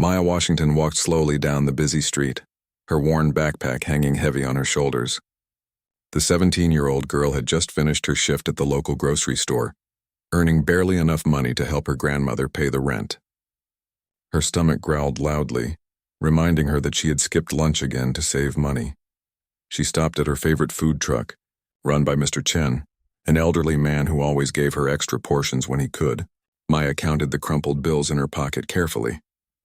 Maya Washington walked slowly down the busy street, her worn backpack hanging heavy on her shoulders. The 17-year-old girl had just finished her shift at the local grocery store, earning barely enough money to help her grandmother pay the rent. Her stomach growled loudly, reminding her that she had skipped lunch again to save money. She stopped at her favorite food truck, run by Mr. Chen, an elderly man who always gave her extra portions when he could. Maya counted the crumpled bills in her pocket carefully.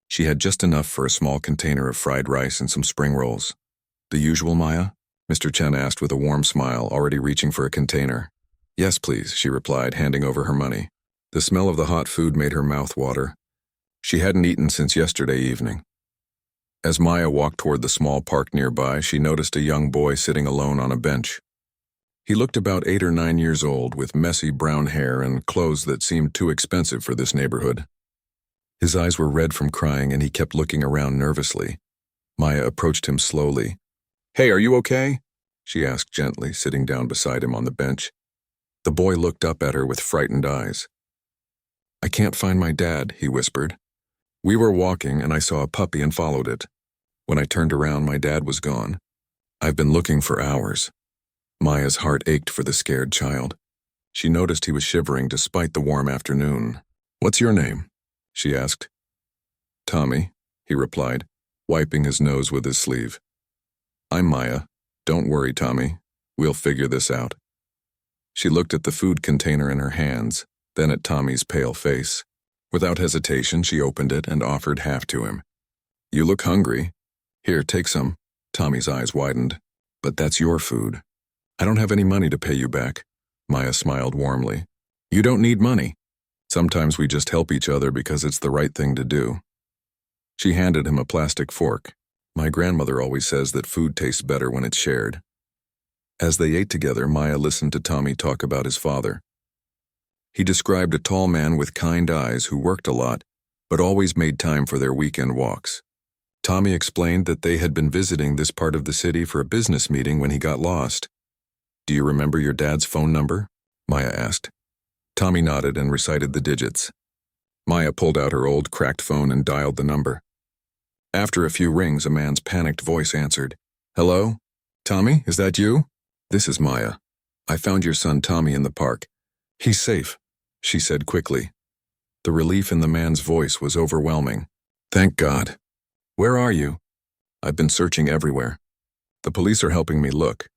She had just enough for a small container of fried rice and some spring rolls. "The usual, Maya?" Mr. Chen asked with a warm smile, already reaching for a container. "Yes, please," she replied, handing over her money. The smell of the hot food made her mouth water. She hadn't eaten since yesterday evening. As Maya walked toward the small park nearby, she noticed a young boy sitting alone on a bench. He looked about 8 or 9 years old, with messy brown hair and clothes that seemed too expensive for this neighborhood. His eyes were red from crying, and he kept looking around nervously. Maya approached him slowly. "Hey, are you okay?" she asked gently, sitting down beside him on the bench. The boy looked up at her with frightened eyes. "I can't find my dad," he whispered. "We were walking, and I saw a puppy and followed it. When I turned around, my dad was gone. I've been looking for hours." Maya's heart ached for the scared child. She noticed he was shivering despite the warm afternoon. "What's your name?" she asked. "Tommy," he replied, wiping his nose with his sleeve. "I'm Maya. Don't worry, Tommy. We'll figure this out." She looked at the food container in her hands, then at Tommy's pale face. Without hesitation, she opened it and offered half to him. "You look hungry. Here, take some." Tommy's eyes widened. "But that's your food." "I don't have any money to pay you back." Maya smiled warmly. "You don't need money. Sometimes we just help each other because it's the right thing to do." She handed him a plastic fork. "My grandmother always says that food tastes better when it's shared." As they ate together, Maya listened to Tommy talk about his father. He described a tall man with kind eyes who worked a lot, but always made time for their weekend walks. Tommy explained that they had been visiting this part of the city for a business meeting when he got lost. "Do you remember your dad's phone number?" Maya asked. Tommy nodded and recited the digits. Maya pulled out her old cracked phone and dialed the number. After a few rings, a man's panicked voice answered. "Hello? Tommy, is that you? This is Maya. I found your son Tommy in the park. He's safe," she said quickly. The relief in the man's voice was overwhelming. "Thank God. Where are you?" "I've been searching everywhere. The police are helping me look."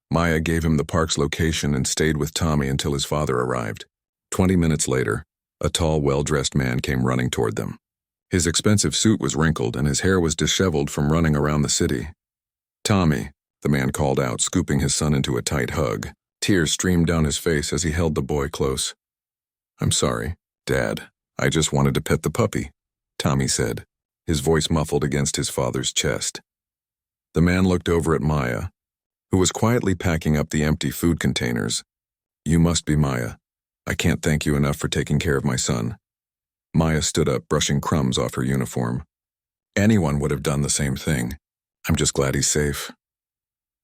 Maya gave him the park's location and stayed with Tommy until his father arrived. 20 minutes later, a tall, well-dressed man came running toward them. His expensive suit was wrinkled and his hair was disheveled from running around the city. "Tommy," the man called out, scooping his son into a tight hug. Tears streamed down his face as he held the boy close. "I'm sorry, Dad. I just wanted to pet the puppy," Tommy said, his voice muffled against his father's chest. The man looked over at Maya, who was quietly packing up the empty food containers. "You must be Maya. I can't thank you enough for taking care of my son." Maya stood up, brushing crumbs off her uniform. "Anyone would have done the same thing. I'm just glad he's safe."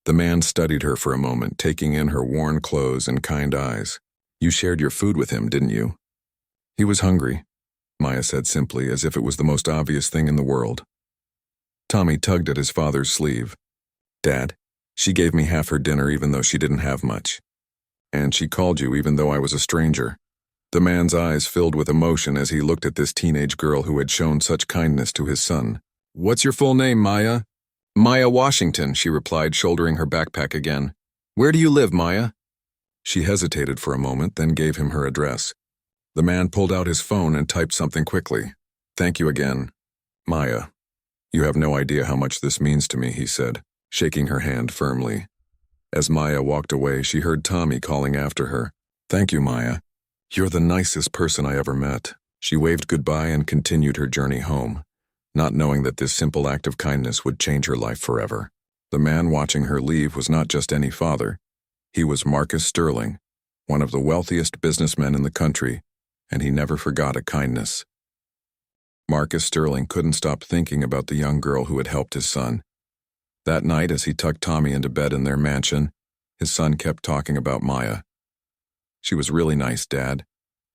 The man studied her for a moment, taking in her worn clothes and kind eyes. "You shared your food with him, didn't you?" "He was hungry," Maya said simply, as if it was the most obvious thing in the world. Tommy tugged at his father's sleeve. "Dad, she gave me half her dinner even though she didn't have much. And she called you even though I was a stranger." The man's eyes filled with emotion as he looked at this teenage girl who had shown such kindness to his son. "What's your full name, Maya?" "Maya Washington," she replied, shouldering her backpack again. "Where do you live, Maya?" She hesitated for a moment, then gave him her address. The man pulled out his phone and typed something quickly. "Thank you again, Maya. You have no idea how much this means to me," he said, shaking her hand firmly. As Maya walked away, she heard Tommy calling after her. "Thank you, Maya. You're the nicest person I ever met." She waved goodbye and continued her journey home, not knowing that this simple act of kindness would change her life forever. The man watching her leave was not just any father. He was Marcus Sterling, one of the wealthiest businessmen in the country, and he never forgot a kindness. Marcus Sterling couldn't stop thinking about the young girl who had helped his son. That night, as he tucked Tommy into bed in their mansion, his son kept talking about Maya. "She was really nice, Dad.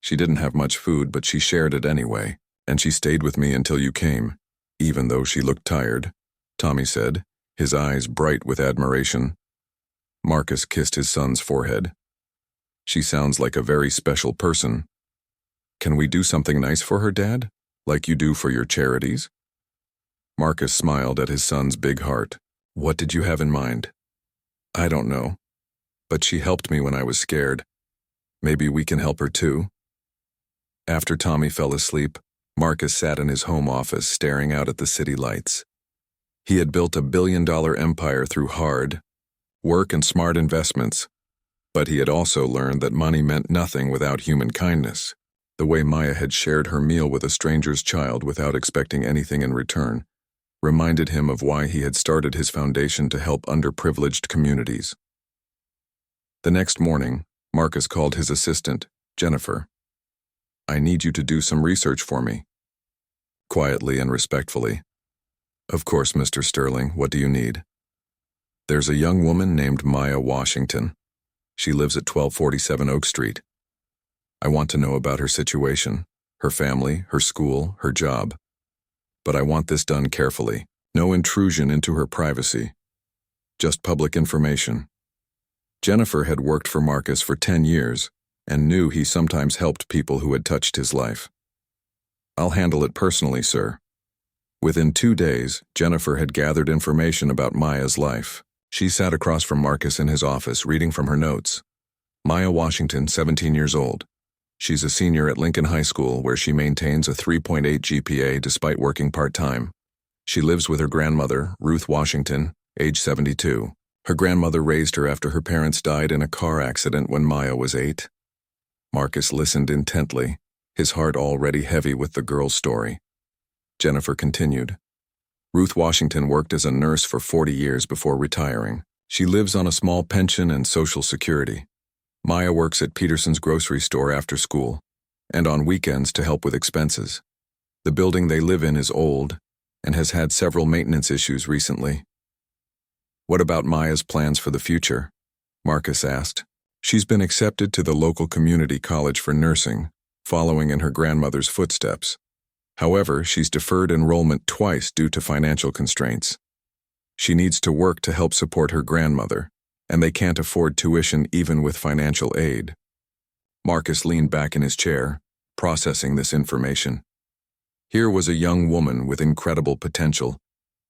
She didn't have much food, but she shared it anyway." And she stayed with me until you came, even though she looked tired, Tommy said, his eyes bright with admiration. Marcus kissed his son's forehead. She sounds like a very special person. Can we do something nice for her, Dad? Like you do for your charities? Marcus smiled at his son's big heart. What did you have in mind? I don't know. But she helped me when I was scared. Maybe we can help her too. After Tommy fell asleep, Marcus sat in his home office staring out at the city lights. He had built a billion-dollar empire through hard work and smart investments, but he had also learned that money meant nothing without human kindness. The way Maya had shared her meal with a stranger's child without expecting anything in return reminded him of why he had started his foundation to help underprivileged communities. The next morning, Marcus called his assistant, Jennifer. I need you to do some research for me. Quietly and respectfully. Of course, Mr. Sterling, what do you need? There's a young woman named Maya Washington. She lives at 1247 Oak Street. I want to know about her situation, her family, her school, her job. But I want this done carefully. No intrusion into her privacy. Just public information. Jennifer had worked for Marcus for 10 years and knew he sometimes helped people who had touched his life. I'll handle it personally, sir. Within 2 days, Jennifer had gathered information about Maya's life. She sat across from Marcus in his office, reading from her notes. Maya Washington, 17 years old. She's a senior at Lincoln High School, where she maintains a 3.8 GPA despite working part-time. She lives with her grandmother, Ruth Washington, age 72. Her grandmother raised her after her parents died in a car accident when Maya was 8. Marcus listened intently, his heart already heavy with the girl's story. Jennifer continued. Ruth Washington worked as a nurse for 40 years before retiring. She lives on a small pension and Social Security. Maya works at Peterson's grocery store after school and on weekends to help with expenses. The building they live in is old and has had several maintenance issues recently. What about Maya's plans for the future? Marcus asked. She's been accepted to the local community college for nursing, following in her grandmother's footsteps. However, she's deferred enrollment twice due to financial constraints. She needs to work to help support her grandmother, and they can't afford tuition even with financial aid. Marcus leaned back in his chair, processing this information. Here was a young woman with incredible potential,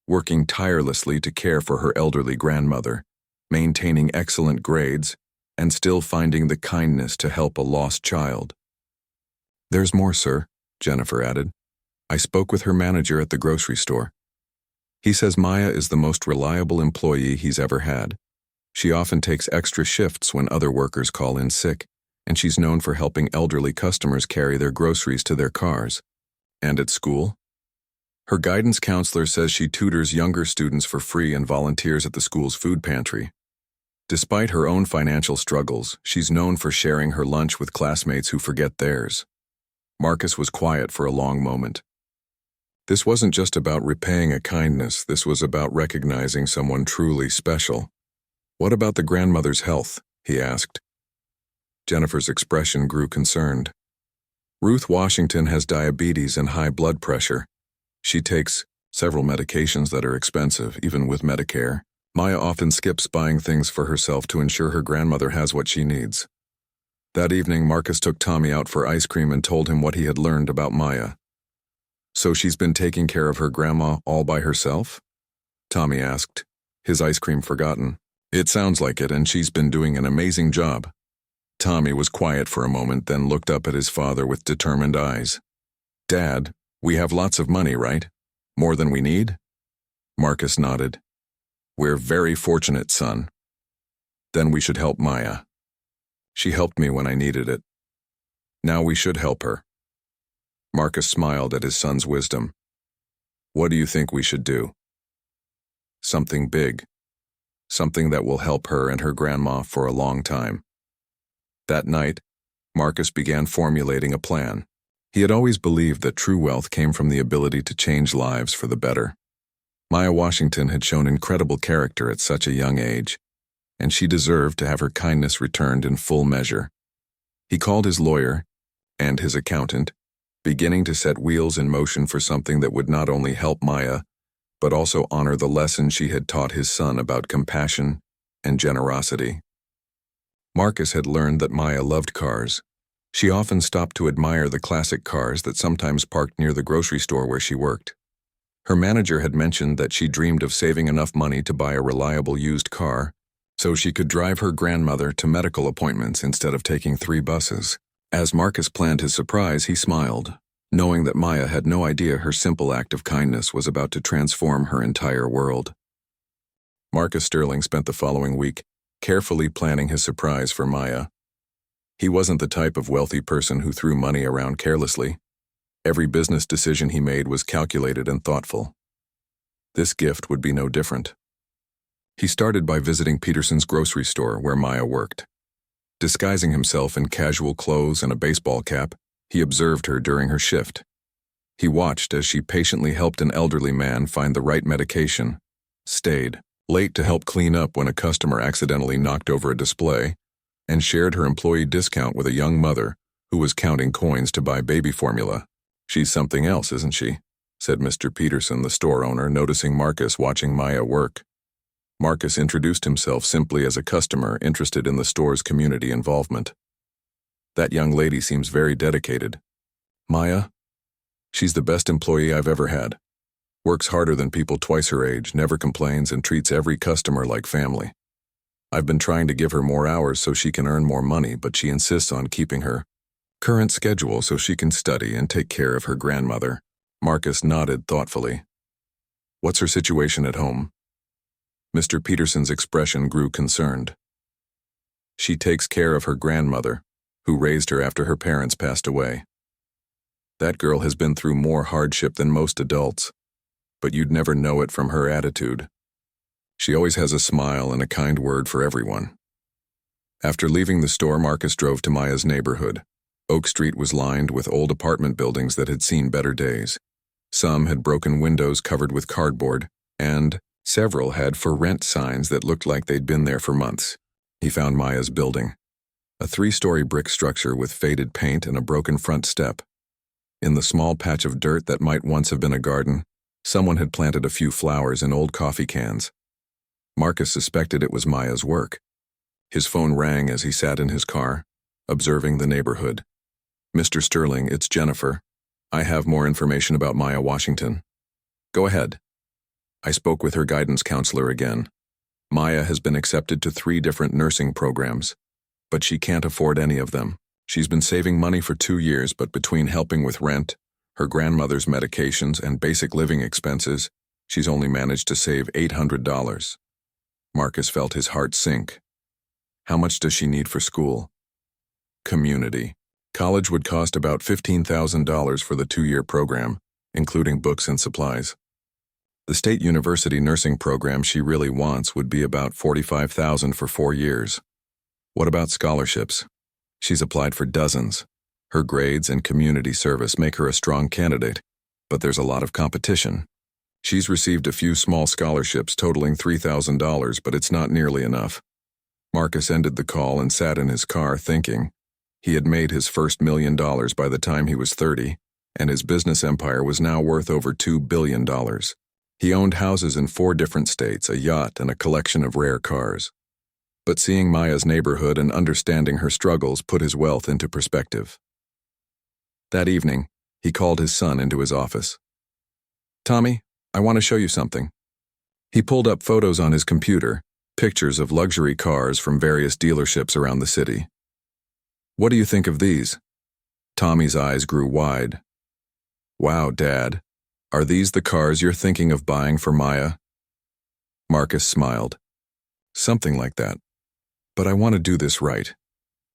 working tirelessly to care for her elderly grandmother, maintaining excellent grades, and still finding the kindness to help a lost child. There's more, sir, Jennifer added. I spoke with her manager at the grocery store. He says Maya is the most reliable employee he's ever had. She often takes extra shifts when other workers call in sick, and she's known for helping elderly customers carry their groceries to their cars. And at school? Her guidance counselor says she tutors younger students for free and volunteers at the school's food pantry. Despite her own financial struggles, she's known for sharing her lunch with classmates who forget theirs. Marcus was quiet for a long moment. This wasn't just about repaying a kindness, this was about recognizing someone truly special. What about the grandmother's health? He asked. Jennifer's expression grew concerned. Ruth Washington has diabetes and high blood pressure. She takes several medications that are expensive, even with Medicare. Maya often skips buying things for herself to ensure her grandmother has what she needs. That evening, Marcus took Tommy out for ice cream and told him what he had learned about Maya. So she's been taking care of her grandma all by herself? Tommy asked, his ice cream forgotten. It sounds like it, and she's been doing an amazing job. Tommy was quiet for a moment, then looked up at his father with determined eyes. Dad, we have lots of money, right? More than we need? Marcus nodded. We're very fortunate, son. Then we should help Maya. She helped me when I needed it. Now we should help her. Marcus smiled at his son's wisdom. What do you think we should do? Something big. Something that will help her and her grandma for a long time. That night, Marcus began formulating a plan. He had always believed that true wealth came from the ability to change lives for the better. Maya Washington had shown incredible character at such a young age, and she deserved to have her kindness returned in full measure. He called his lawyer and his accountant, beginning to set wheels in motion for something that would not only help Maya, but also honor the lesson she had taught his son about compassion and generosity. Marcus had learned that Maya loved cars. She often stopped to admire the classic cars that sometimes parked near the grocery store where she worked. Her manager had mentioned that she dreamed of saving enough money to buy a reliable used car so she could drive her grandmother to medical appointments instead of taking 3 buses. As Marcus planned his surprise, he smiled, knowing that Maya had no idea her simple act of kindness was about to transform her entire world. Marcus Sterling spent the following week carefully planning his surprise for Maya. He wasn't the type of wealthy person who threw money around carelessly. Every business decision he made was calculated and thoughtful. This gift would be no different. He started by visiting Peterson's grocery store where Maya worked. Disguising himself in casual clothes and a baseball cap, he observed her during her shift. He watched as she patiently helped an elderly man find the right medication, stayed late to help clean up when a customer accidentally knocked over a display, and shared her employee discount with a young mother who was counting coins to buy baby formula. "She's something else, isn't she?" said Mr. Peterson, the store owner, noticing Marcus watching Maya work. Marcus introduced himself simply as a customer interested in the store's community involvement. "That young lady seems very dedicated. Maya? She's the best employee I've ever had. Works harder than people twice her age, never complains, and treats every customer like family. I've been trying to give her more hours so she can earn more money, but she insists on keeping her current schedule so she can study and take care of her grandmother." Marcus nodded thoughtfully. "What's her situation at home?" Mr. Peterson's expression grew concerned. "She takes care of her grandmother, who raised her after her parents passed away. That girl has been through more hardship than most adults, but you'd never know it from her attitude. She always has a smile and a kind word for everyone." After leaving the store, Marcus drove to Maya's neighborhood. Oak Street was lined with old apartment buildings that had seen better days. Some had broken windows covered with cardboard, and several had for rent signs that looked like they'd been there for months. He found Maya's building, a 3-story brick structure with faded paint and a broken front step. In the small patch of dirt that might once have been a garden, someone had planted a few flowers in old coffee cans. Marcus suspected it was Maya's work. His phone rang as he sat in his car, observing the neighborhood. "Mr. Sterling, it's Jennifer. I have more information about Maya Washington." "Go ahead." I spoke with her guidance counselor again. Maya has been accepted to 3 different nursing programs, but she can't afford any of them. She's been saving money for 2 years, but between helping with rent, her grandmother's medications, and basic living expenses, she's only managed to save $800. Marcus felt his heart sink. How much does she need for school? Community. College would cost about $15,000 for the 2-year program, including books and supplies. The state university nursing program she really wants would be about $45,000 for 4 years. What about scholarships? She's applied for dozens. Her grades and community service make her a strong candidate, but there's a lot of competition. She's received a few small scholarships totaling $3,000, but it's not nearly enough. Marcus ended the call and sat in his car thinking. He had made his first $1 million by the time he was 30, and his business empire was now worth over $2 billion. He owned houses in 4 different states, a yacht, and a collection of rare cars. But seeing Maya's neighborhood and understanding her struggles put his wealth into perspective. That evening, he called his son into his office. "Tommy, I want to show you something." He pulled up photos on his computer, pictures of luxury cars from various dealerships around the city. "What do you think of these?" Tommy's eyes grew wide. "Wow, Dad. Are these the cars you're thinking of buying for Maya?" Marcus smiled. "Something like that. But I want to do this right.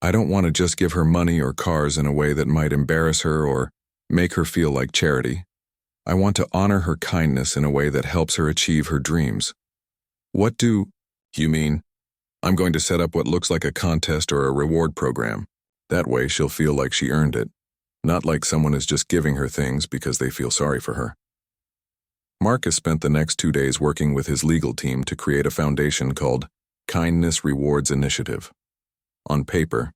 I don't want to just give her money or cars in a way that might embarrass her or make her feel like charity. I want to honor her kindness in a way that helps her achieve her dreams." "What do you mean?" "I'm going to set up what looks like a contest or a reward program. That way she'll feel like she earned it, not like someone is just giving her things because they feel sorry for her." Marcus spent the next 2 days working with his legal team to create a foundation called Kindness Rewards Initiative. On paper,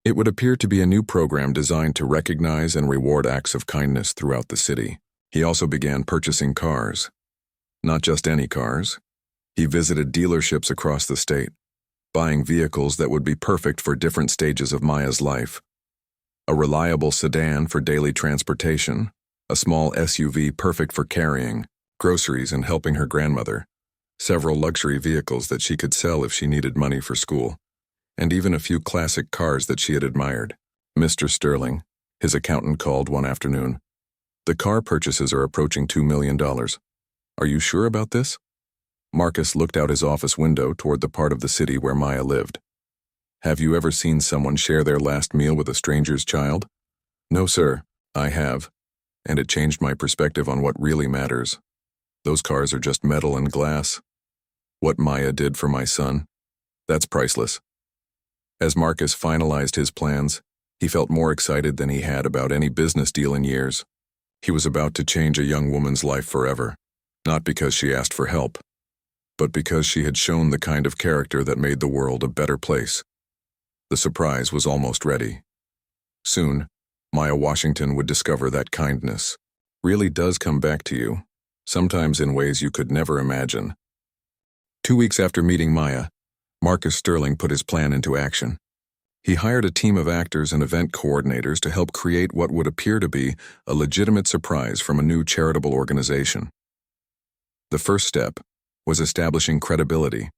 It would appear to be a new program designed to recognize and reward acts of kindness throughout the city. He also began purchasing cars. Not just any cars. He visited dealerships across the state, buying vehicles that would be perfect for different stages of Maya's life. A reliable sedan for daily transportation, a small SUV perfect for carrying groceries and helping her grandmother, several luxury vehicles that she could sell if she needed money for school, and even a few classic cars that she had admired. Mr. Sterling, his accountant called one afternoon. The car purchases are approaching $2 million. Are you sure about this? Marcus looked out his office window toward the part of the city where Maya lived. Have you ever seen someone share their last meal with a stranger's child? No, sir, I have, and it changed my perspective on what really matters. Those cars are just metal and glass. What Maya did for my son, that's priceless. As Marcus finalized his plans, he felt more excited than he had about any business deal in years. He was about to change a young woman's life forever, not because she asked for help, but because she had shown the kind of character that made the world a better place. The surprise was almost ready. Soon, Maya Washington would discover that kindness really does come back to you, sometimes in ways you could never imagine. 2 weeks after meeting Maya, Marcus Sterling put his plan into action. He hired a team of actors and event coordinators to help create what would appear to be a legitimate surprise from a new charitable organization. The first step was establishing credibility.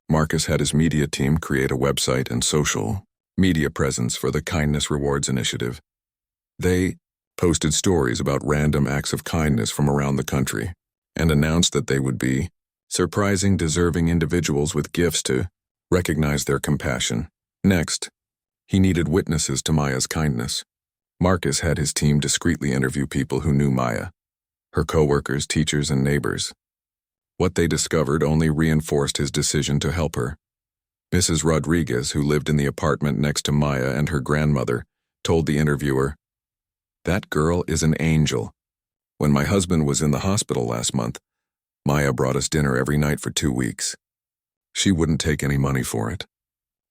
Marcus had his media team create a website and social media presence for the Kindness Rewards Initiative. They posted stories about random acts of kindness from around the country and announced that they would be surprising deserving individuals with gifts to recognize their compassion. Next, he needed witnesses to Maya's kindness. Marcus had his team discreetly interview people who knew Maya, her coworkers, teachers, and neighbors. What they discovered only reinforced his decision to help her. Mrs. Rodriguez, who lived in the apartment next to Maya and her grandmother, told the interviewer, "That girl is an angel. When my husband was in the hospital last month, Maya brought us dinner every night for 2 weeks. She wouldn't take any money for it.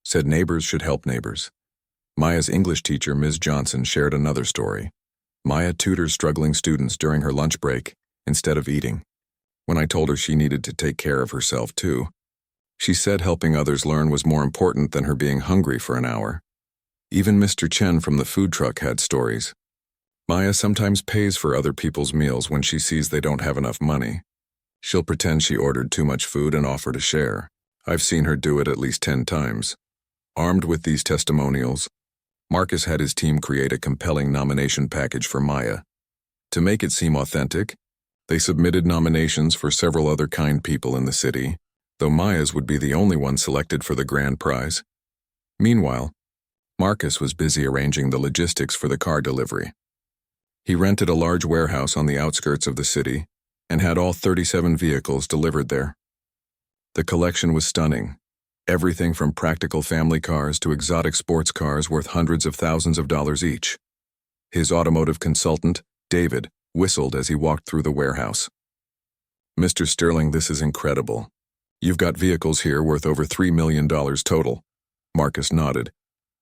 Said neighbors should help neighbors." Maya's English teacher, Ms. Johnson, shared another story. Maya tutors struggling students during her lunch break instead of eating. When I told her she needed to take care of herself too, she said helping others learn was more important than her being hungry for an hour. Even Mr. Chen from the food truck had stories. Maya sometimes pays for other people's meals when she sees they don't have enough money. She'll pretend she ordered too much food and offer to share. I've seen her do it at least 10 times. Armed with these testimonials, Marcus had his team create a compelling nomination package for Maya. To make it seem authentic, they submitted nominations for several other kind people in the city, though Maya's would be the only one selected for the grand prize. Meanwhile, Marcus was busy arranging the logistics for the car delivery. He rented a large warehouse on the outskirts of the city and had all 37 vehicles delivered there. The collection was stunning. Everything from practical family cars to exotic sports cars worth hundreds of thousands of dollars each. His automotive consultant, David, whistled as he walked through the warehouse. "Mr. Sterling, this is incredible. You've got vehicles here worth over $3 million total." Marcus nodded,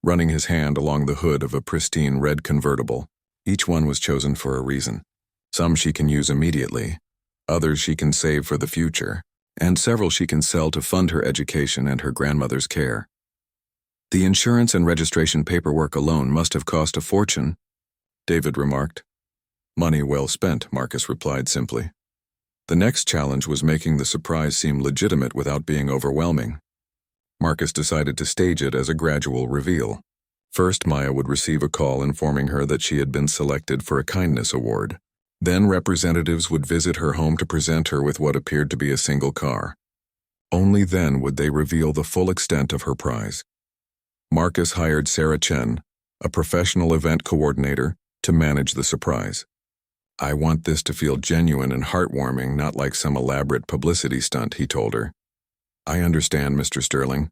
running his hand along the hood of a pristine red convertible. Each one was chosen for a reason. Some she can use immediately, others she can save for the future, and several she can sell to fund her education and her grandmother's care. "The insurance and registration paperwork alone must have cost a fortune," David remarked. "Money well spent," Marcus replied simply. The next challenge was making the surprise seem legitimate without being overwhelming. Marcus decided to stage it as a gradual reveal. First, Maya would receive a call informing her that she had been selected for a kindness award. Then representatives would visit her home to present her with what appeared to be a single car. Only then would they reveal the full extent of her prize. Marcus hired Sarah Chen, a professional event coordinator, to manage the surprise. "I want this to feel genuine and heartwarming, not like some elaborate publicity stunt," he told her. "I understand, Mr. Sterling.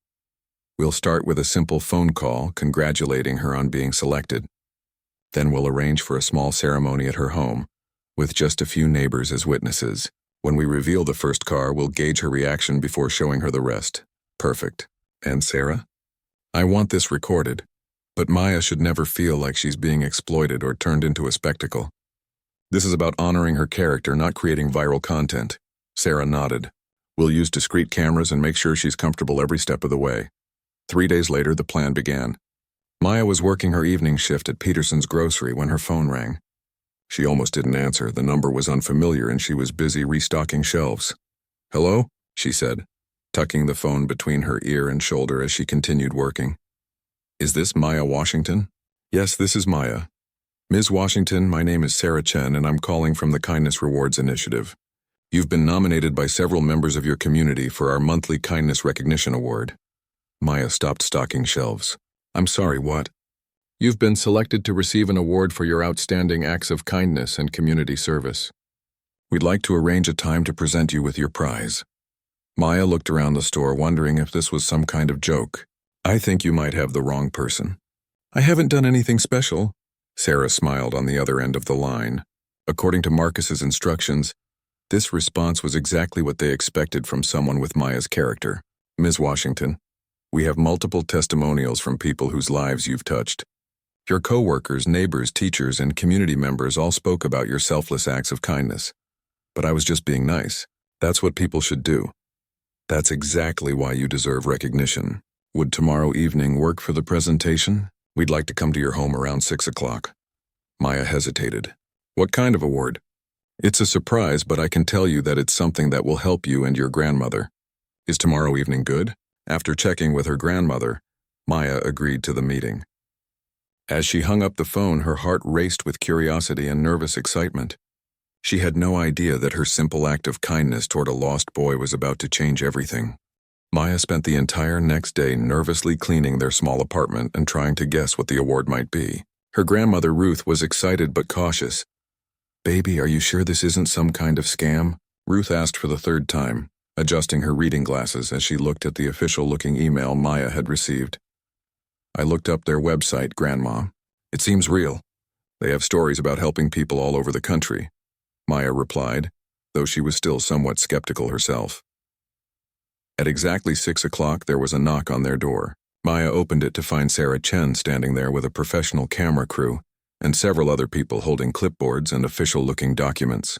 We'll start with a simple phone call congratulating her on being selected. Then we'll arrange for a small ceremony at her home, with just a few neighbors as witnesses. When we reveal the first car, we'll gauge her reaction before showing her the rest." "Perfect. And Sarah?" "I want this recorded, But Maya should never feel like she's being exploited or turned into a spectacle. This is about honoring her character, not creating viral content. Sarah nodded. We'll use discreet cameras and make sure she's comfortable every step of the way. 3 days later, the plan began. Maya was working her evening shift at Peterson's grocery when her phone rang. She almost didn't answer. The number was unfamiliar and she was busy restocking shelves. Hello? She said, tucking the phone between her ear and shoulder as she continued working. Is this Maya Washington? Yes, this is Maya. Ms. Washington, my name is Sarah Chen and I'm calling from the Kindness Rewards Initiative. You've been nominated by several members of your community for our monthly Kindness Recognition Award. Maya stopped stocking shelves. I'm sorry, what? You've been selected to receive an award for your outstanding acts of kindness and community service. We'd like to arrange a time to present you with your prize. Maya looked around the store, wondering if this was some kind of joke. I think you might have the wrong person. I haven't done anything special. Sarah smiled on the other end of the line. According to Marcus's instructions, this response was exactly what they expected from someone with Maya's character. Ms. Washington, we have multiple testimonials from people whose lives you've touched. Your co-workers, neighbors, teachers, and community members all spoke about your selfless acts of kindness. But I was just being nice. That's what people should do. That's exactly why you deserve recognition. Would tomorrow evening work for the presentation? We'd like to come to your home around 6 o'clock. Maya hesitated. What kind of award? It's a surprise, but I can tell you that it's something that will help you and your grandmother. Is tomorrow evening good? After checking with her grandmother, Maya agreed to the meeting. As she hung up the phone, her heart raced with curiosity and nervous excitement. She had no idea that her simple act of kindness toward a lost boy was about to change everything. Maya spent the entire next day nervously cleaning their small apartment and trying to guess what the award might be. Her grandmother, Ruth, was excited but cautious. Baby, are you sure this isn't some kind of scam? Ruth asked for the third time, adjusting her reading glasses as she looked at the official-looking email Maya had received. I looked up their website, Grandma. It seems real. They have stories about helping people all over the country, Maya replied, though she was still somewhat skeptical herself. At exactly 6 o'clock, there was a knock on their door. Maya opened it to find Sarah Chen standing there with a professional camera crew and several other people holding clipboards and official-looking documents.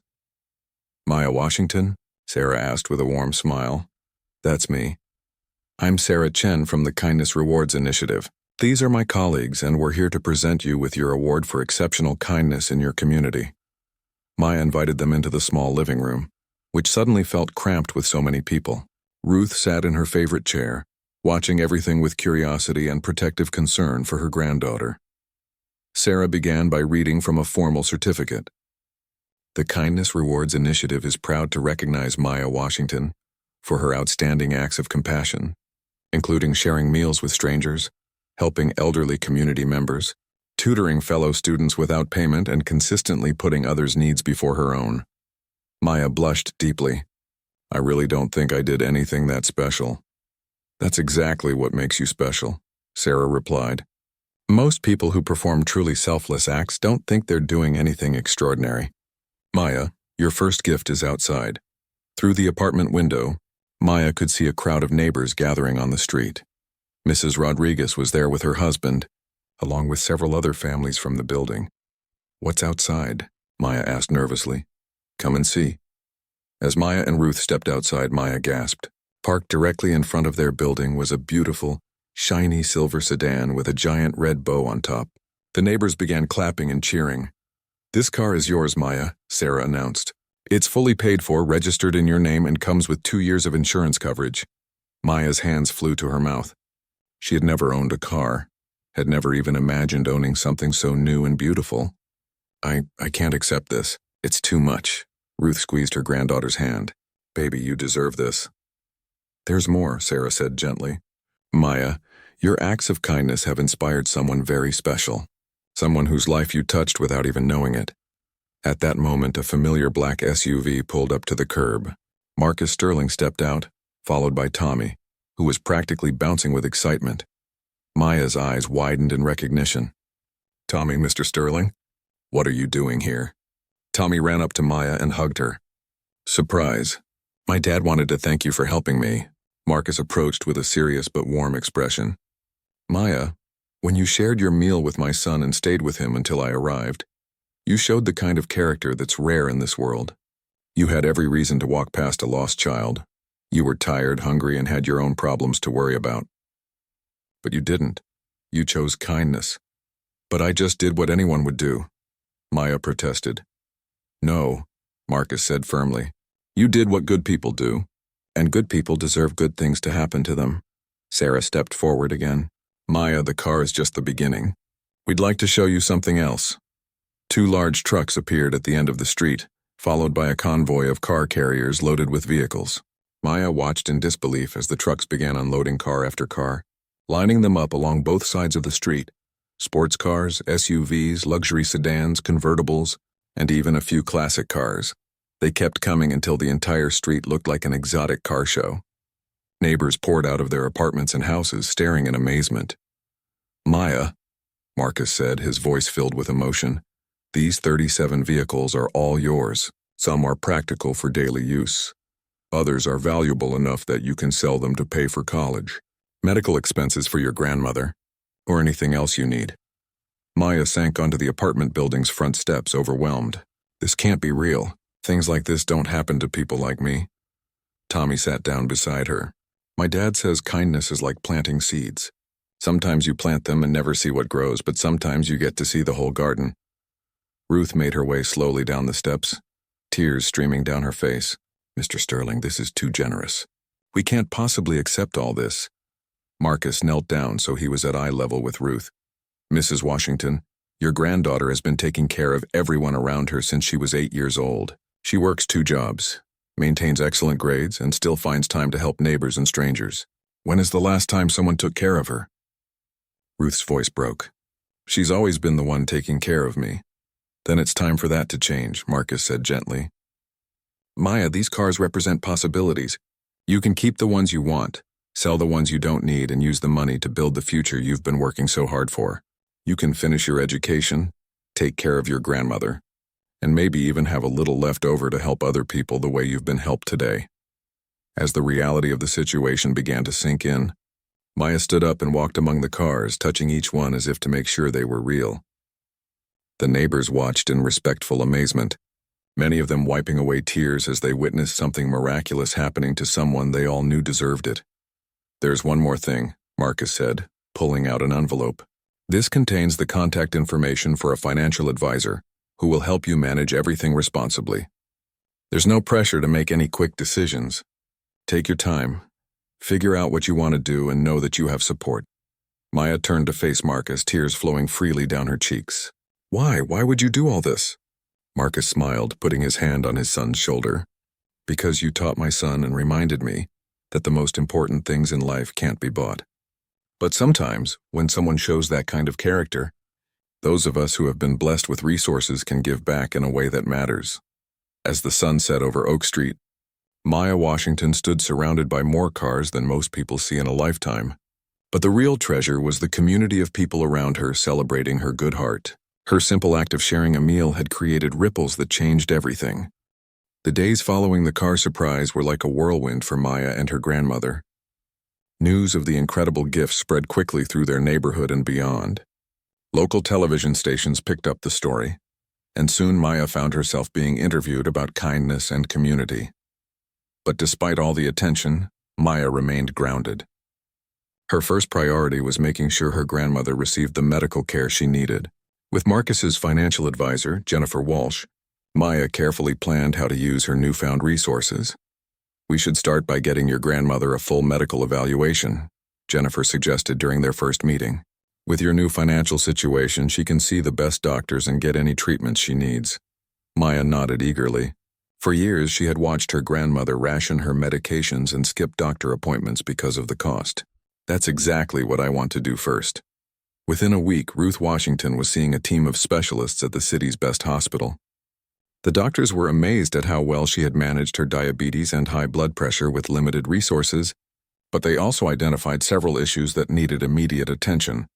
Maya Washington? Sarah asked with a warm smile. That's me. I'm Sarah Chen from the Kindness Rewards Initiative. These are my colleagues, and we're here to present you with your award for exceptional kindness in your community. Maya invited them into the small living room, which suddenly felt cramped with so many people. Ruth sat in her favorite chair, watching everything with curiosity and protective concern for her granddaughter. Sarah began by reading from a formal certificate. The Kindness Rewards Initiative is proud to recognize Maya Washington for her outstanding acts of compassion, including sharing meals with strangers, helping elderly community members, tutoring fellow students without payment, and consistently putting others' needs before her own. Maya blushed deeply. I really don't think I did anything that special. That's exactly what makes you special, Sarah replied. Most people who perform truly selfless acts don't think they're doing anything extraordinary. Maya, your first gift is outside. Through the apartment window, Maya could see a crowd of neighbors gathering on the street. Mrs. Rodriguez was there with her husband, along with several other families from the building. What's outside? Maya asked nervously. Come and see. As Maya and Ruth stepped outside, Maya gasped. Parked directly in front of their building was a beautiful, shiny silver sedan with a giant red bow on top. The neighbors began clapping and cheering. This car is yours, Maya, Sarah announced. It's fully paid for, registered in your name, and comes with 2 years of insurance coverage. Maya's hands flew to her mouth. She had never owned a car, had never even imagined owning something so new and beautiful. I can't accept this. It's too much. Ruth squeezed her granddaughter's hand. Baby, you deserve this. There's more, Sarah said gently. Maya, your acts of kindness have inspired someone very special. Someone whose life you touched without even knowing it. At that moment, a familiar black SUV pulled up to the curb. Marcus Sterling stepped out, followed by Tommy, who was practically bouncing with excitement. Maya's eyes widened in recognition. Tommy, Mr. Sterling? What are you doing here? Tommy ran up to Maya and hugged her. Surprise. My dad wanted to thank you for helping me. Marcus approached with a serious but warm expression. Maya, When you shared your meal with my son and stayed with him until I arrived, you showed the kind of character that's rare in this world. You had every reason to walk past a lost child. You were tired, hungry, and had your own problems to worry about. But you didn't. You chose kindness. But I just did what anyone would do, Maya protested. No, Marcus said firmly. You did what good people do, and good people deserve good things to happen to them. Sarah stepped forward again. Maya, the car is just the beginning. We'd like to show you something else. 2 large trucks appeared at the end of the street, followed by a convoy of car carriers loaded with vehicles. Maya watched in disbelief as the trucks began unloading car after car, lining them up along both sides of the street. Sports cars, SUVs, luxury sedans, convertibles, and even a few classic cars. They kept coming until the entire street looked like an exotic car show. Neighbors poured out of their apartments and houses, staring in amazement. Maya, Marcus said, his voice filled with emotion, these 37 vehicles are all yours. Some are practical for daily use. Others are valuable enough that you can sell them to pay for college, medical expenses for your grandmother, or anything else you need. Maya sank onto the apartment building's front steps, overwhelmed. This can't be real. Things like this don't happen to people like me. Tommy sat down beside her. My dad says kindness is like planting seeds. Sometimes you plant them and never see what grows, but sometimes you get to see the whole garden. Ruth made her way slowly down the steps, tears streaming down her face. Mr. Sterling, this is too generous. We can't possibly accept all this. Marcus knelt down so he was at eye level with Ruth. Mrs. Washington, your granddaughter has been taking care of everyone around her since she was 8 years old. She works 2 jobs, maintains excellent grades, and still finds time to help neighbors and strangers. When is the last time someone took care of her? Ruth's voice broke. She's always been the one taking care of me. Then it's time for that to change, Marcus said gently. Maya, these cars represent possibilities. You can keep the ones you want, sell the ones you don't need, and use the money to build the future you've been working so hard for. You can finish your education, take care of your grandmother, and maybe even have a little left over to help other people the way you've been helped today. As the reality of the situation began to sink in, Maya stood up and walked among the cars, touching each one as if to make sure they were real. The neighbors watched in respectful amazement, many of them wiping away tears as they witnessed something miraculous happening to someone they all knew deserved it. There's one more thing, Marcus said, pulling out an envelope. This contains the contact information for a financial advisor who will help you manage everything responsibly. There's no pressure to make any quick decisions. Take your time, figure out what you want to do, and know that you have support. Maya turned to face Marcus, tears flowing freely down her cheeks. Why? Why would you do all this? Marcus smiled, putting his hand on his son's shoulder. Because you taught my son and reminded me that the most important things in life can't be bought. But sometimes, when someone shows that kind of character, those of us who have been blessed with resources can give back in a way that matters. As the sun set over Oak Street, Maya Washington stood surrounded by more cars than most people see in a lifetime. But the real treasure was the community of people around her celebrating her good heart. Her simple act of sharing a meal had created ripples that changed everything. The days following the car surprise were like a whirlwind for Maya and her grandmother. News of the incredible gift spread quickly through their neighborhood and beyond. Local television stations picked up the story, and soon Maya found herself being interviewed about kindness and community. But despite all the attention, Maya remained grounded. Her first priority was making sure her grandmother received the medical care she needed. With Marcus's financial advisor, Jennifer Walsh, Maya carefully planned how to use her newfound resources. We should start by getting your grandmother a full medical evaluation, Jennifer suggested during their first meeting. With your new financial situation, she can see the best doctors and get any treatments she needs. Maya nodded eagerly. For years, she had watched her grandmother ration her medications and skip doctor appointments because of the cost. That's exactly what I want to do first. Within a week, Ruth Washington was seeing a team of specialists at the city's best hospital. The doctors were amazed at how well she had managed her diabetes and high blood pressure with limited resources, but they also identified several issues that needed immediate attention.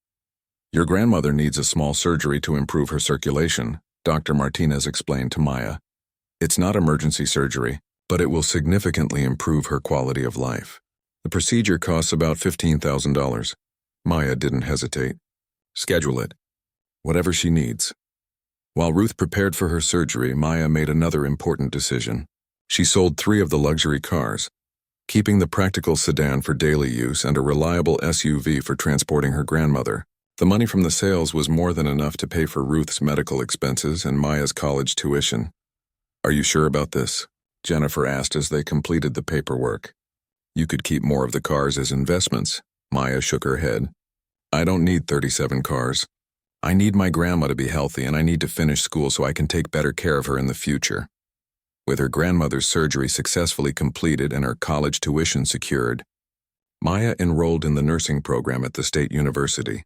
Your grandmother needs a small surgery to improve her circulation, Dr. Martinez explained to Maya. It's not emergency surgery, but it will significantly improve her quality of life. The procedure costs about $15,000. Maya didn't hesitate. Schedule it. Whatever she needs. While Ruth prepared for her surgery, Maya made another important decision. She sold 3 of the luxury cars, keeping the practical sedan for daily use and a reliable SUV for transporting her grandmother. The money from the sales was more than enough to pay for Ruth's medical expenses and Maya's college tuition. "Are you sure about this?" Jennifer asked as they completed the paperwork. "You could keep more of the cars as investments." Maya shook her head. "I don't need 37 cars. I need my grandma to be healthy and I need to finish school so I can take better care of her in the future." With her grandmother's surgery successfully completed and her college tuition secured, Maya enrolled in the nursing program at the state university.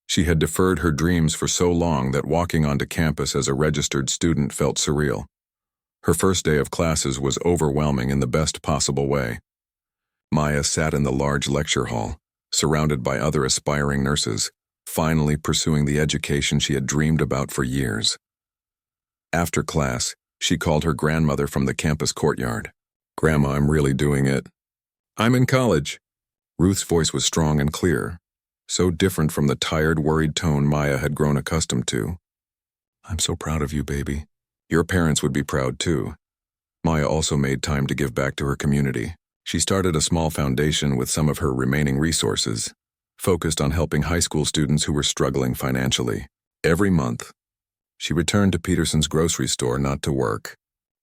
She had deferred her dreams for so long that walking onto campus as a registered student felt surreal. Her first day of classes was overwhelming in the best possible way. Maya sat in the large lecture hall, surrounded by other aspiring nurses, finally pursuing the education she had dreamed about for years. After class, she called her grandmother from the campus courtyard. "Grandma, I'm really doing it. I'm in college." Ruth's voice was strong and clear, so different from the tired, worried tone Maya had grown accustomed to. "I'm so proud of you, baby. Your parents would be proud too." Maya also made time to give back to her community. She started a small foundation with some of her remaining resources, focused on helping high school students who were struggling financially. Every month, she returned to Peterson's grocery store not to work,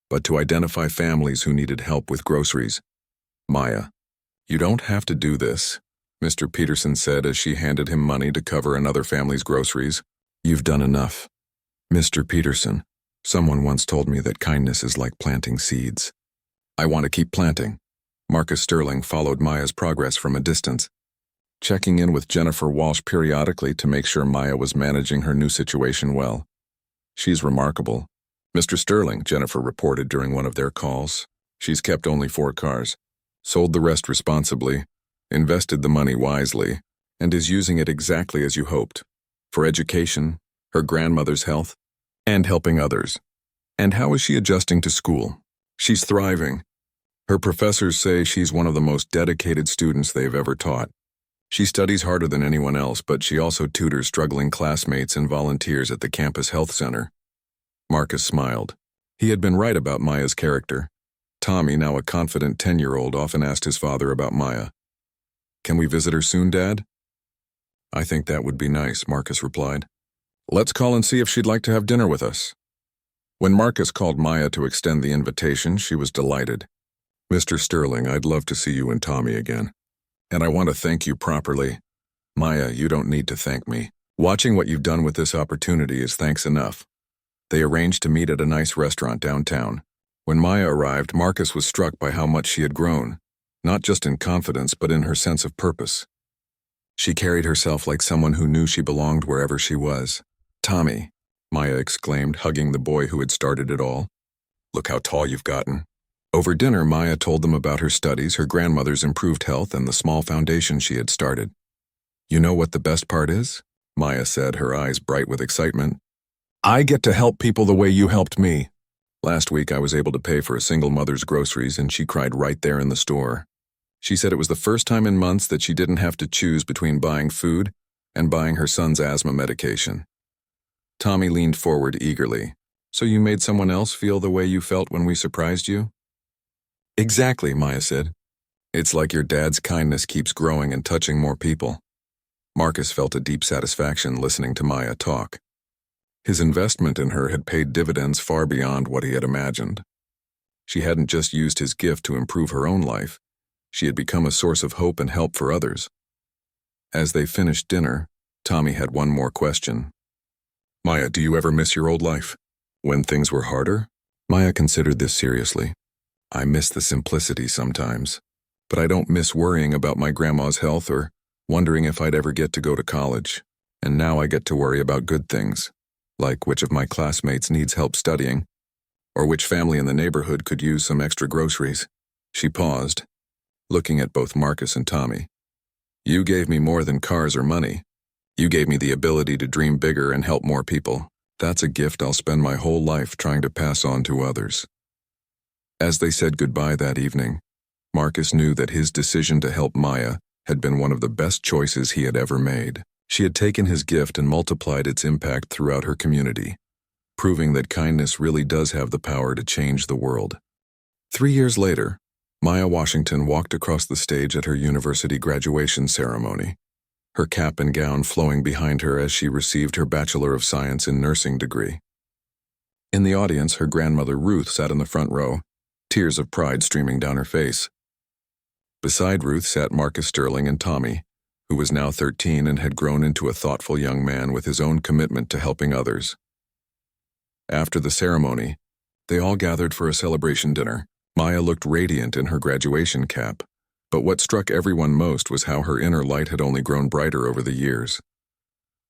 but to identify families who needed help with groceries. "Maya, you don't have to do this," Mr. Peterson said as she handed him money to cover another family's groceries. "You've done enough." "Mr. Peterson, someone once told me that kindness is like planting seeds. I want to keep planting." Marcus Sterling followed Maya's progress from a distance, checking in with Jennifer Walsh periodically to make sure Maya was managing her new situation well. "She's remarkable, Mr. Sterling," Jennifer reported during one of their calls. "She's kept only 4 cars, sold the rest responsibly, invested the money wisely, and is using it exactly as you hoped, for education, her grandmother's health, and helping others." "And how is she adjusting to school?" "She's thriving. Her professors say she's one of the most dedicated students they've ever taught. She studies harder than anyone else, but she also tutors struggling classmates and volunteers at the campus health center." Marcus smiled. He had been right about Maya's character. Tommy, now a confident 10-year-old, often asked his father about Maya. "Can we visit her soon, Dad?" "I think that would be nice," Marcus replied. "Let's call and see if she'd like to have dinner with us." When Marcus called Maya to extend the invitation, she was delighted. "Mr. Sterling, I'd love to see you and Tommy again. And I want to thank you properly." "Maya, you don't need to thank me. Watching what you've done with this opportunity is thanks enough." They arranged to meet at a nice restaurant downtown. When Maya arrived, Marcus was struck by how much she had grown, not just in confidence but in her sense of purpose. She carried herself like someone who knew she belonged wherever she was. "Tommy," Maya exclaimed, hugging the boy who had started it all. "Look how tall you've gotten." Over dinner, Maya told them about her studies, her grandmother's improved health, and the small foundation she had started. "You know what the best part is?" Maya said, her eyes bright with excitement. "I get to help people the way you helped me. Last week I was able to pay for a single mother's groceries and she cried right there in the store. She said it was the first time in months that she didn't have to choose between buying food and buying her son's asthma medication." Tommy leaned forward eagerly. "So you made someone else feel the way you felt when we surprised you?" "Exactly," Maya said. "It's like your dad's kindness keeps growing and touching more people." Marcus felt a deep satisfaction listening to Maya talk. His investment in her had paid dividends far beyond what he had imagined. She hadn't just used his gift to improve her own life. She had become a source of hope and help for others. As they finished dinner, Tommy had one more question. "Maya, do you ever miss your old life? When things were harder?" Maya considered this seriously. "I miss the simplicity sometimes, but I don't miss worrying about my grandma's health or wondering if I'd ever get to go to college. And now I get to worry about good things, like which of my classmates needs help studying, or which family in the neighborhood could use some extra groceries." She paused, looking at both Marcus and Tommy. "You gave me more than cars or money. You gave me the ability to dream bigger and help more people. That's a gift I'll spend my whole life trying to pass on to others." As they said goodbye that evening, Marcus knew that his decision to help Maya had been one of the best choices he had ever made. She had taken his gift and multiplied its impact throughout her community, proving that kindness really does have the power to change the world. 3 years later, Maya Washington walked across the stage at her university graduation ceremony, her cap and gown flowing behind her as she received her Bachelor of Science in Nursing degree. In the audience, her grandmother Ruth sat in the front row, tears of pride streaming down her face. Beside Ruth sat Marcus Sterling and Tommy, who was now 13 and had grown into a thoughtful young man with his own commitment to helping others. After the ceremony, they all gathered for a celebration dinner. Maya looked radiant in her graduation cap, but what struck everyone most was how her inner light had only grown brighter over the years.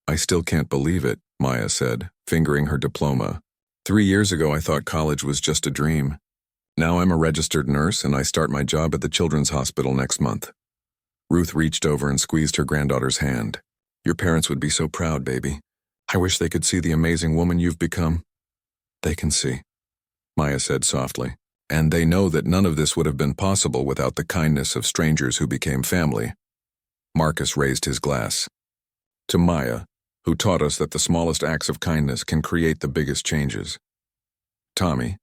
"I still can't believe it," Maya said, fingering her diploma. 3 years ago I thought college was just a dream. Now I'm a registered nurse and I start my job at the Children's Hospital next month." Ruth reached over and squeezed her granddaughter's hand. "Your parents would be so proud, baby. I wish they could see the amazing woman you've become." "They can see," Maya said softly. "And they know that none of this would have been possible without the kindness of strangers who became family." Marcus raised his glass. "To Maya, who taught us that the smallest acts of kindness can create the biggest changes." Tommy,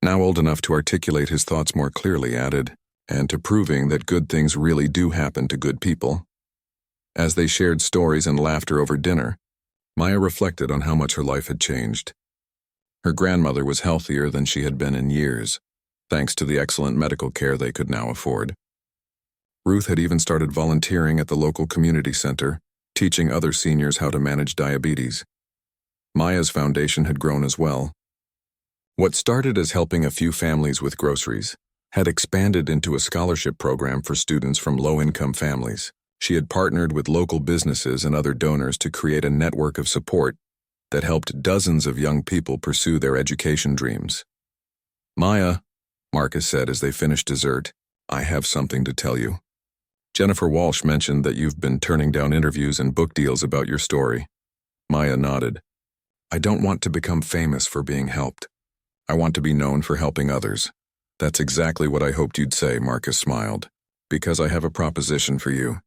now old enough to articulate his thoughts more clearly, added, "And to proving that good things really do happen to good people." As they shared stories and laughter over dinner, Maya reflected on how much her life had changed. Her grandmother was healthier than she had been in years, thanks to the excellent medical care they could now afford. Ruth had even started volunteering at the local community center, teaching other seniors how to manage diabetes. Maya's foundation had grown as well. What started as helping a few families with groceries had expanded into a scholarship program for students from low-income families. She had partnered with local businesses and other donors to create a network of support that helped dozens of young people pursue their education dreams. "Maya," Marcus said as they finished dessert, "I have something to tell you. Jennifer Walsh mentioned that you've been turning down interviews and book deals about your story." Maya nodded. "I don't want to become famous for being helped. I want to be known for helping others." "That's exactly what I hoped you'd say," Marcus smiled. "Because I have a proposition for you."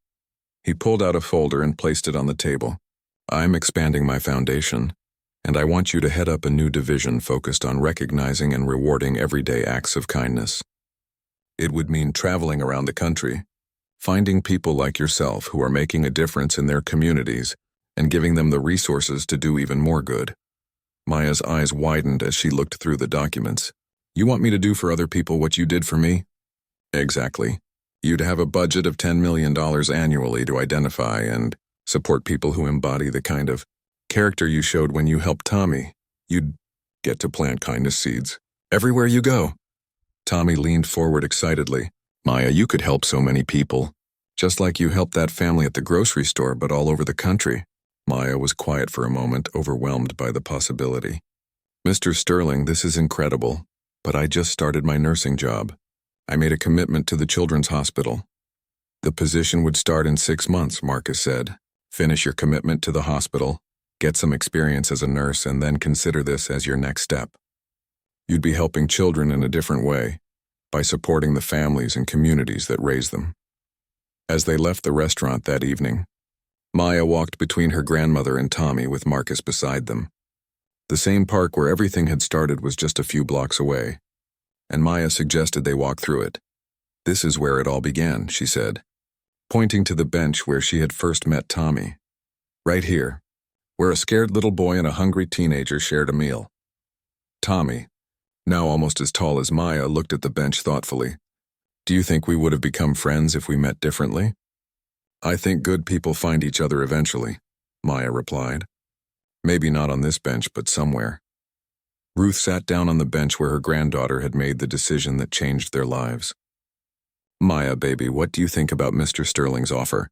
He pulled out a folder and placed it on the table. "I'm expanding my foundation, and I want you to head up a new division focused on recognizing and rewarding everyday acts of kindness. It would mean traveling around the country, finding people like yourself who are making a difference in their communities and giving them the resources to do even more good." Maya's eyes widened as she looked through the documents. "You want me to do for other people what you did for me?" "Exactly. You'd have a budget of $10 million annually to identify and support people who embody the kind of character you showed when you helped Tommy. You'd get to plant kindness seeds everywhere you go." Tommy leaned forward excitedly. "Maya, you could help so many people. Just like you helped that family at the grocery store, but all over the country." Maya was quiet for a moment, overwhelmed by the possibility. "Mr. Sterling, this is incredible, but I just started my nursing job. I made a commitment to the Children's Hospital." "The position would start in 6 months," Marcus said. "Finish your commitment to the hospital, get some experience as a nurse, and then consider this as your next step. You'd be helping children in a different way, by supporting the families and communities that raise them." As they left the restaurant that evening, Maya walked between her grandmother and Tommy with Marcus beside them. The same park where everything had started was just a few blocks away, and Maya suggested they walk through it. "This is where it all began," she said, pointing to the bench where she had first met Tommy. "Right here, where a scared little boy and a hungry teenager shared a meal." Tommy, now almost as tall as Maya, looked at the bench thoughtfully. "Do you think we would have become friends if we met differently?" "I think good people find each other eventually," Maya replied. "Maybe not on this bench, but somewhere." Ruth sat down on the bench where her granddaughter had made the decision that changed their lives. "Maya, baby, what do you think about Mr. Sterling's offer?"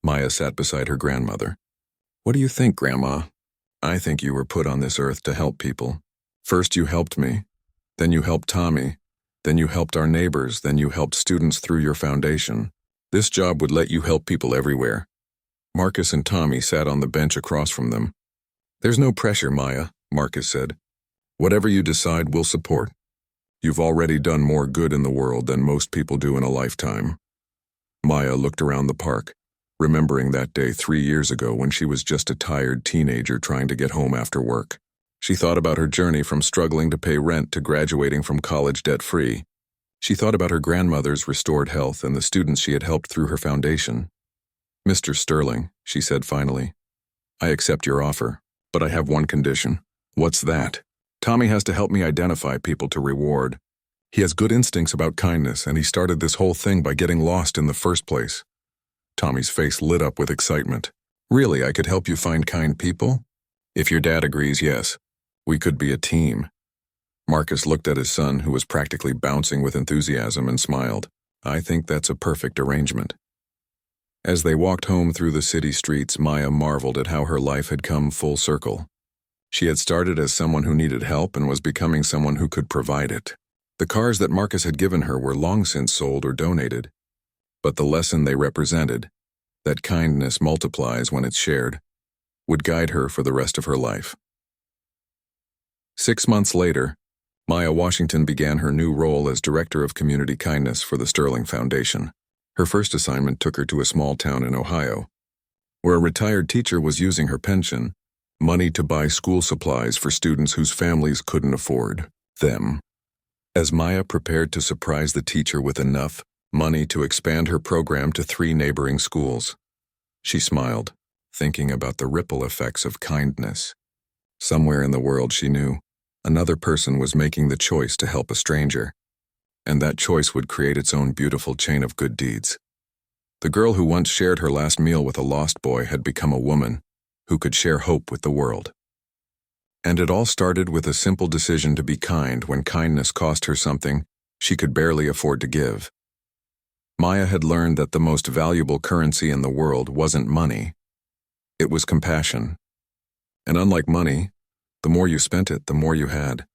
Maya sat beside her grandmother. "What do you think, Grandma?" "I think you were put on this earth to help people. First you helped me, then you helped Tommy, then you helped our neighbors, then you helped students through your foundation. This job would let you help people everywhere." Marcus and Tommy sat on the bench across from them. "There's no pressure, Maya," Marcus said. "Whatever you decide, we'll support. You've already done more good in the world than most people do in a lifetime." Maya looked around the park, remembering that day 3 years ago when she was just a tired teenager trying to get home after work. She thought about her journey from struggling to pay rent to graduating from college debt-free. She thought about her grandmother's restored health and the students she had helped through her foundation. "Mr. Sterling," she said finally, "I accept your offer, but I have one condition." "What's that?" "Tommy has to help me identify people to reward. He has good instincts about kindness, and he started this whole thing by getting lost in the first place." Tommy's face lit up with excitement. "Really, I could help you find kind people?" "If your dad agrees, yes. We could be a team." Marcus looked at his son, who was practically bouncing with enthusiasm, and smiled. "I think that's a perfect arrangement." As they walked home through the city streets, Maya marveled at how her life had come full circle. She had started as someone who needed help and was becoming someone who could provide it. The cars that Marcus had given her were long since sold or donated, but the lesson they represented, that kindness multiplies when it's shared, would guide her for the rest of her life. 6 months later, Maya Washington began her new role as Director of Community Kindness for the Sterling Foundation. Her first assignment took her to a small town in Ohio, where a retired teacher was using her pension, money, to buy school supplies for students whose families couldn't afford them. As Maya prepared to surprise the teacher with enough money to expand her program to 3 neighboring schools, she smiled, thinking about the ripple effects of kindness. Somewhere in the world, she knew, another person was making the choice to help a stranger, and that choice would create its own beautiful chain of good deeds. The girl who once shared her last meal with a lost boy had become a woman who could share hope with the world. And it all started with a simple decision to be kind when kindness cost her something she could barely afford to give. Maya had learned that the most valuable currency in the world wasn't money. It was compassion. And unlike money, the more you spent it, the more you had.